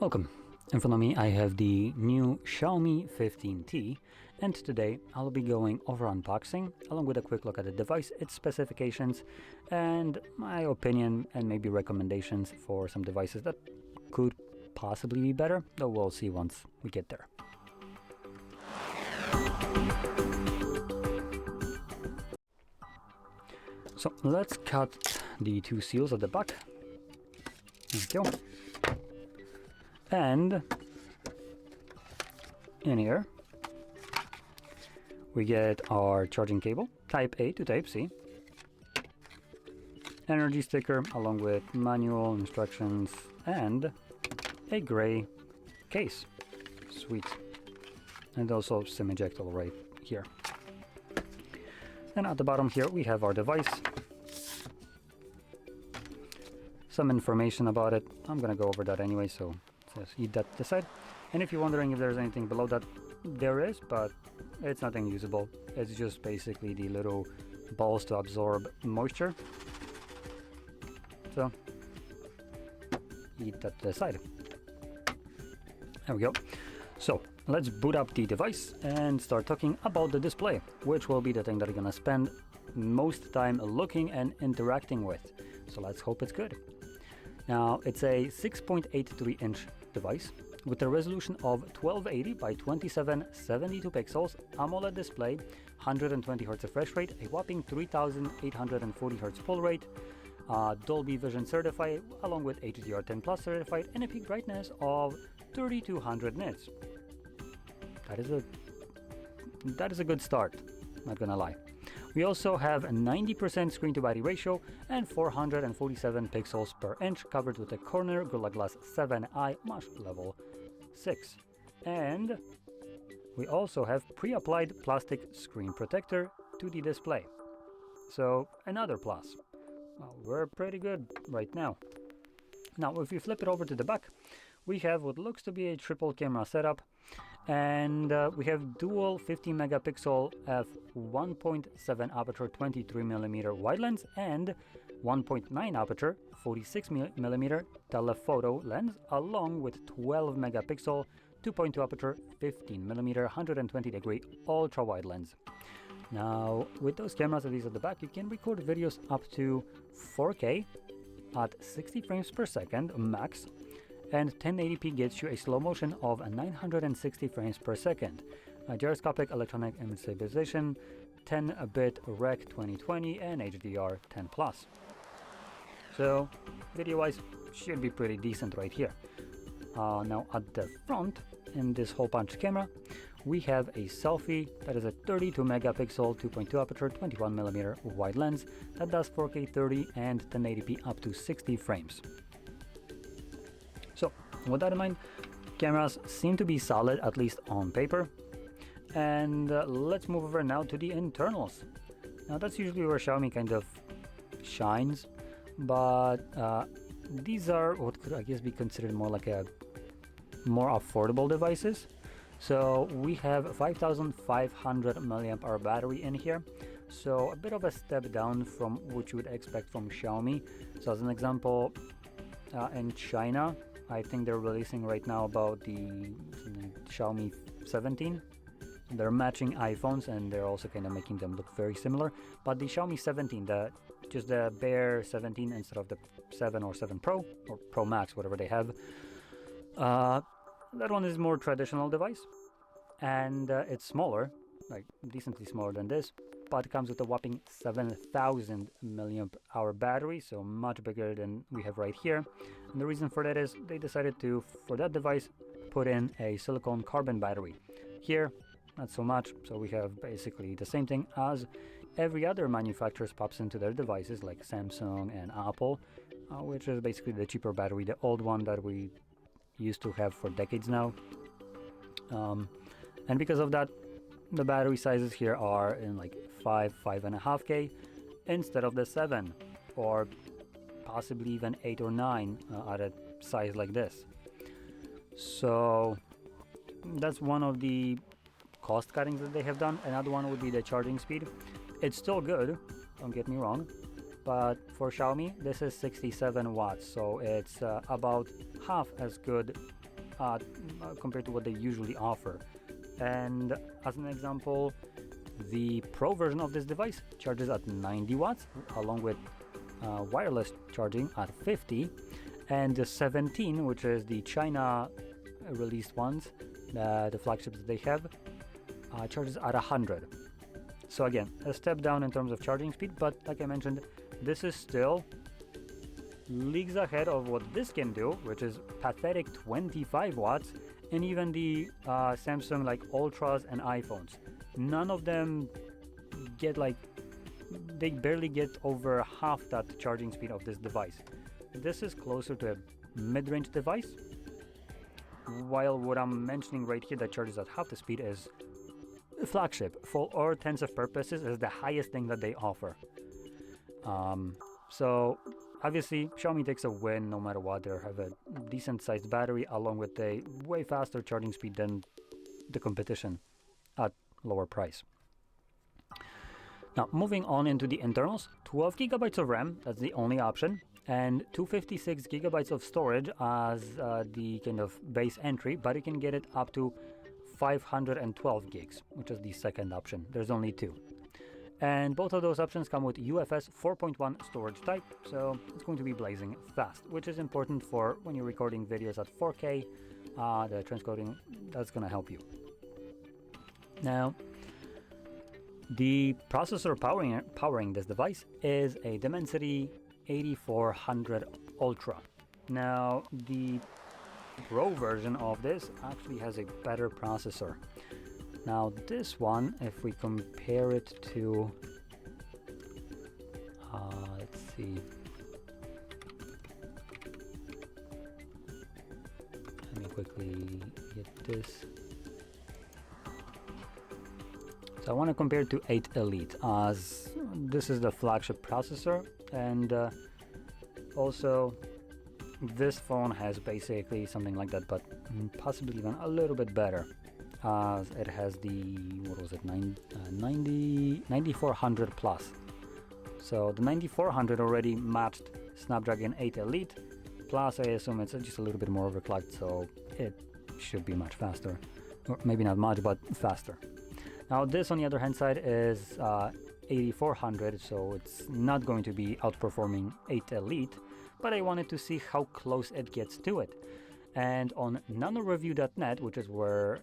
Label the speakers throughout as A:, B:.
A: Welcome. In front of me I have the new Xiaomi 15T, and today I'll be going over unboxing along with a quick look at the device, its specifications, and my opinion and maybe recommendations for some devices that could possibly be better, though we'll see once we get there. So let's cut the two seals at the back. There we go. And in here we get our charging cable, type A to type C, energy sticker along with manual instructions, and a gray case. Sweet. And also SIM ejectable right here. And at the bottom here we have our device. Some information about it. I'm gonna go over that anyway, so just eat that aside. And if you're wondering if there's anything below that, there is, but it's nothing usable. It's just basically the little balls to absorb moisture. So eat that aside. There we go. So let's boot up the device and start talking about the display, which will be the thing that I'm gonna spend most time looking and interacting with. So let's hope it's good. Now, it's a 6.83-inch device with a resolution of 1280 by 2772 pixels, AMOLED display, 120 Hz refresh rate, a whopping 3840 Hz pull rate, Dolby Vision certified, along with HDR10 Plus certified, and a peak brightness of 3200 nits. That is a good start, not gonna lie. We also have a 90% screen to body ratio and 447 pixels per inch, covered with a corner Gorilla Glass 7i mesh level 6. And we also have pre-applied plastic screen protector to the display. So another plus. Well, we're pretty good right now. Now, if you flip it over to the back, we have what looks to be a triple camera setup, and we have dual 50 megapixel f1.7 aperture 23mm wide lens and 1.9 aperture 46mm telephoto lens, along with 12 megapixel 2.2 aperture 15mm 120 degree ultra wide lens. Now, with those cameras at least at the back, you can record videos up to 4K at 60 frames per second max, and 1080p gets you a slow motion of 960 frames per second. A gyroscopic electronic image stabilization, 10-bit Rec 2020, and HDR10+. So, video-wise, should be pretty decent right here. Now at the front, in this hole punch camera, we have a selfie that is a 32 megapixel 2.2 aperture 21mm wide lens that does 4K 30 and 1080p up to 60 frames. So with that in mind, cameras seem to be solid, at least on paper. And let's move over now to the internals. Now that's usually where Xiaomi kind of shines, but these are what could I guess be considered more like a more affordable devices. So we have 5500 milliamp hour battery in here, so a bit of a step down from what you would expect from Xiaomi. So as an example, in China, I think they're releasing right now about the Xiaomi 17. They're matching iPhones and they're also kind of making them look very similar. But the Xiaomi 17, just the bare 17 instead of the 7 or 7 Pro or Pro Max, whatever they have, that one is more traditional device, and it's smaller, like decently smaller than this, but it comes with a whopping 7000 milliamp hour battery, so much bigger than we have right here. And the reason for that is they decided to, for that device, put in a silicon carbon battery. Here, not so much, so we have basically the same thing as every other manufacturer pops into their devices, like Samsung and Apple, which is basically the cheaper battery, the old one that we used to have for decades now. And because of that, the battery sizes here are in like 5.5K instead of the 7, or possibly even 8 or 9 at a size like this. So that's one of the cost cuttings that they have done. Another one would be the charging speed. It's still good, don't get me wrong, but for Xiaomi this is 67 watts, so it's about half as good compared to what they usually offer. And as an example, the Pro version of this device charges at 90 watts along with wireless charging at 50, and the 17, which is the China released ones, the flagships that they have, charges at 100. So again, a step down in terms of charging speed, but like I mentioned, this is still leagues ahead of what this can do, which is pathetic 25 watts, and even the Samsung like Ultras and iPhones. None of them get they barely get over half that charging speed of this device. This is closer to a mid-range device, while what I'm mentioning right here that charges at half the speed is a flagship. For all intents and purposes, is the highest thing that they offer. So obviously Xiaomi takes a win no matter what. They have a decent sized battery along with a way faster charging speed than the competition at lower price. Now moving on into the internals, 12 gigabytes of RAM, that's the only option, and 256 gigabytes of storage as the kind of base entry, but you can get it up to 512 gigs, which is the second option. There's only two. And both of those options come with UFS 4.1 storage type, so it's going to be blazing fast, which is important for when you're recording videos at 4K. The transcoding, that's going to help you. Now, the processor powering this device is a Dimensity 8400 Ultra. Now, the Pro version of this actually has a better processor. Now this one, if we compare it to, let's see, let me quickly get this. So I want to compare it to 8 Elite, as this is the flagship processor, and also this phone has basically something like that, but possibly even a little bit better. It has the, what was it, 9400 plus. So the 9400 already matched Snapdragon 8 Elite, plus I assume it's just a little bit more overclocked, so it should be much faster. Or maybe not much, but faster. Now this on the other hand side is 8400, so it's not going to be outperforming 8 Elite, but I wanted to see how close it gets to it. And on nanoreview.net, which is where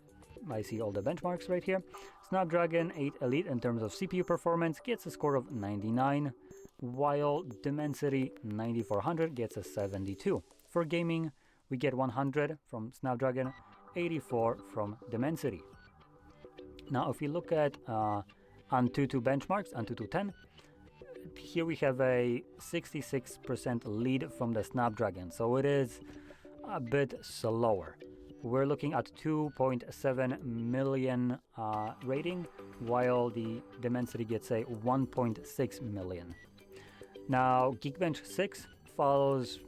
A: I see all the benchmarks right here, Snapdragon 8 Elite in terms of CPU performance gets a score of 99, while Dimensity 9400 gets a 72. For gaming, we get 100 from Snapdragon, 84 from Dimensity. Now if you look at Antutu benchmarks, Antutu 10, here we have a 66% lead from the Snapdragon, so it is a bit slower. We're looking at 2.7 million rating, while the Dimensity gets a 1.6 million. Now Geekbench 6 follows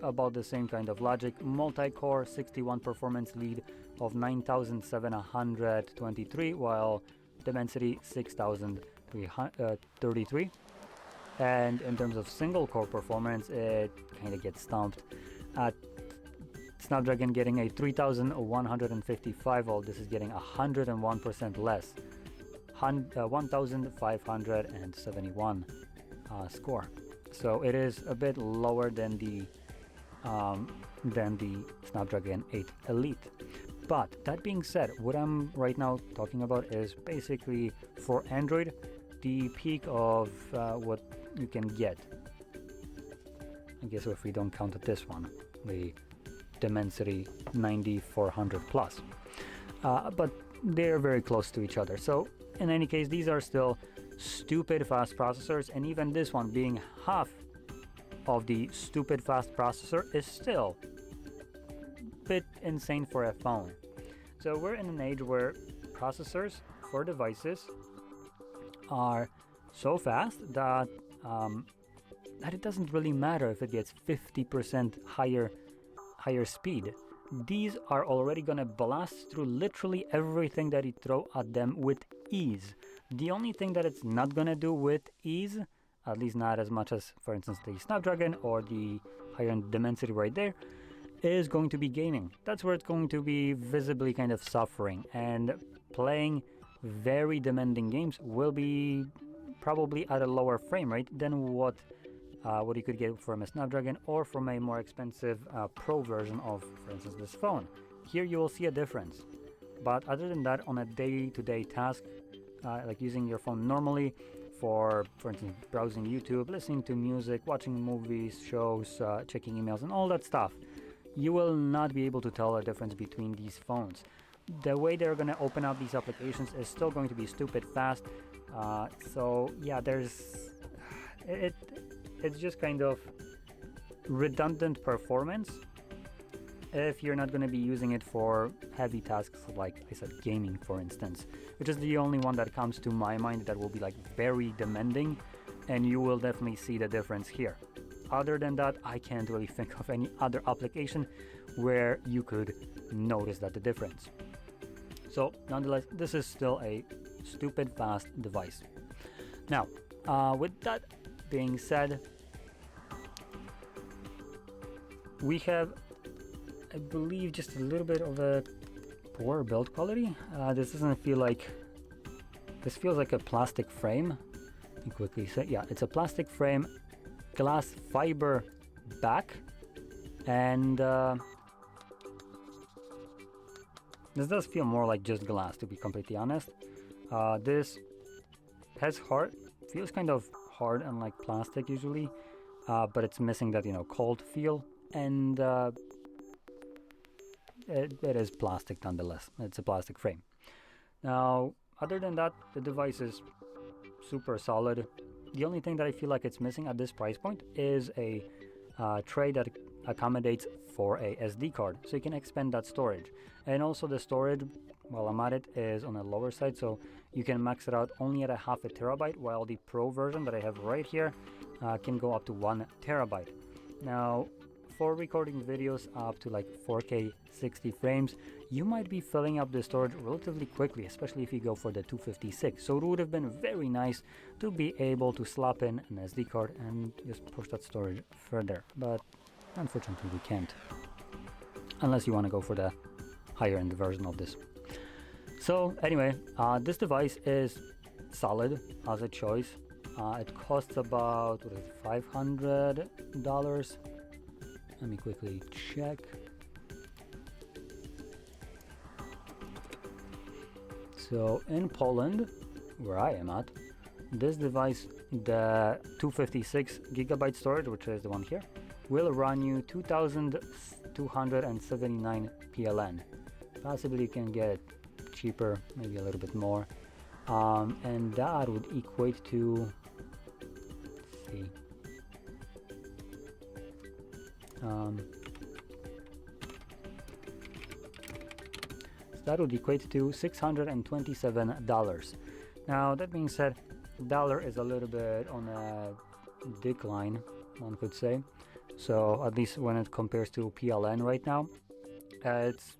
A: about the same kind of logic, multi-core 61 performance lead of 9723, while Dimensity 6033. And in terms of single core performance, it kind of gets stumped at Snapdragon getting a 3155, while this is getting 101% less, 1571 score. So it is a bit lower than the Snapdragon 8 Elite. But that being said, what I'm right now talking about is basically for Android the peak of what you can get. I guess if we don't count this one, the Dimensity 9400 plus, but they're very close to each other. So in any case, these are still stupid fast processors, and even this one being half of the stupid fast processor is still a bit insane for a phone. So we're in an age where processors for devices are so fast that it doesn't really matter if it gets 50% higher speed. These are already gonna blast through literally everything that you throw at them with ease. The only thing that it's not gonna do with ease, at least not as much as, for instance, the Snapdragon or the higher-end Dimensity right there, is going to be gaming. That's where it's going to be visibly kind of suffering, and playing very demanding games will be probably at a lower frame rate than what you could get from a Snapdragon or from a more expensive Pro version of, for instance, this phone. Here you will see a difference. But other than that, on a day-to-day task, like using your phone normally for instance, browsing YouTube, listening to music, watching movies, shows, checking emails, and all that stuff, you will not be able to tell a difference between these phones. The way they're going to open up these applications is still going to be stupid fast. So yeah, it's just kind of redundant performance if you're not going to be using it for heavy tasks like I said, gaming, for instance, which is the only one that comes to my mind that will be like very demanding, and you will definitely see the difference here. Other than that, I can't really think of any other application where you could notice that the difference. So nonetheless, this is still a stupid fast device. Now, with that being said, we have, I believe, just a little bit of a poor build quality. This doesn't feel like, this feels like a plastic frame. Let me quickly say, yeah, it's a plastic frame, glass fiber back, and this does feel more like just glass, to be completely honest. This has feels kind of hard and like plastic usually, but it's missing that, cold feel, and it is plastic nonetheless. It's a plastic frame. Now, other than that, the device is super solid. The only thing that I feel like it's missing at this price point is a tray that accommodates for a SD card, so you can expand that storage. And also the storage, while I'm at it, is on a lower side, so you can max it out only at a 0.5 terabyte, while the Pro version that I have right here can go up to 1 terabyte. Now, for recording videos up to like 4K 60 frames, you might be filling up the storage relatively quickly, especially if you go for the 256. So it would have been very nice to be able to slap in an SD card and just push that storage further, but unfortunately we can't, unless you want to go for the higher end version of this. So anyway, this device is solid as a choice. It costs about $500. Let me quickly check. So in Poland, where I am at, this device, the 256 gigabyte storage, which is the one here, will run you 2,279 PLN. Possibly you can get it cheaper, maybe a little bit more, and that would equate to, let's see, so that would equate to $627. Now, that being said, dollar is a little bit on a decline, one could say. So at least when it compares to PLN right now, it's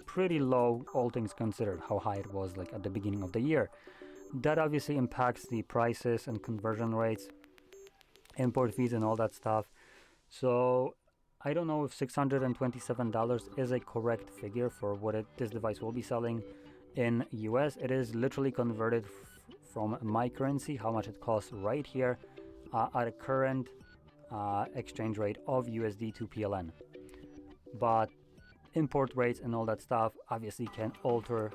A: pretty low, all things considered, how high it was like at the beginning of the year. That obviously impacts the prices and conversion rates, import fees and all that stuff. So I don't know if $627 is a correct figure for what this device will be selling in US. It is literally converted from my currency, how much it costs right here at a current exchange rate of USD to PLN. But import rates and all that stuff obviously can alter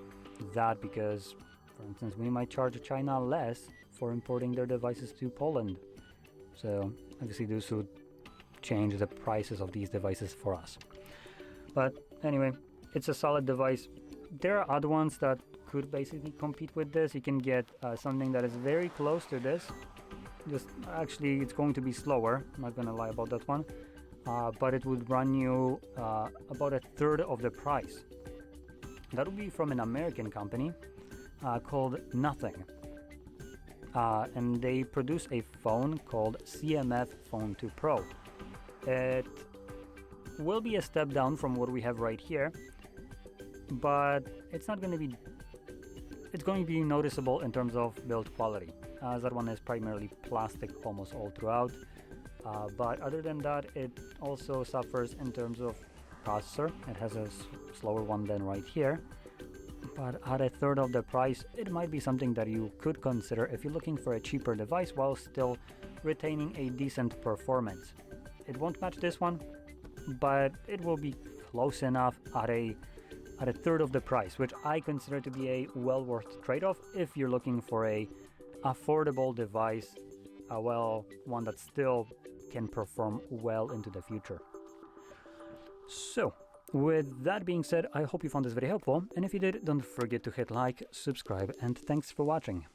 A: that, because, for instance, we might charge China less for importing their devices to Poland. So obviously this would change the prices of these devices for us. But anyway, it's a solid device. There are other ones that could basically compete with this. You can get something that is very close to this. Just actually, it's going to be slower. I'm not gonna lie about that one. But it would run you about a third of the price. That would be from an American company called Nothing. And they produce a phone called CMF Phone 2 Pro. It will be a step down from what we have right here, but it's not going to be, it's going to be noticeable in terms of build quality, as that one is primarily plastic almost all throughout. But other than that, it also suffers in terms of processor. It has a slower one than right here. But at a third of the price, it might be something that you could consider if you're looking for a cheaper device while still retaining a decent performance. It won't match this one, but it will be close enough at a third of the price, which I consider to be a well worth trade-off if you're looking for a affordable device, one that still can perform well into the future. So, with that being said, I hope you found this very helpful, and if you did, don't forget to hit like, subscribe, and thanks for watching.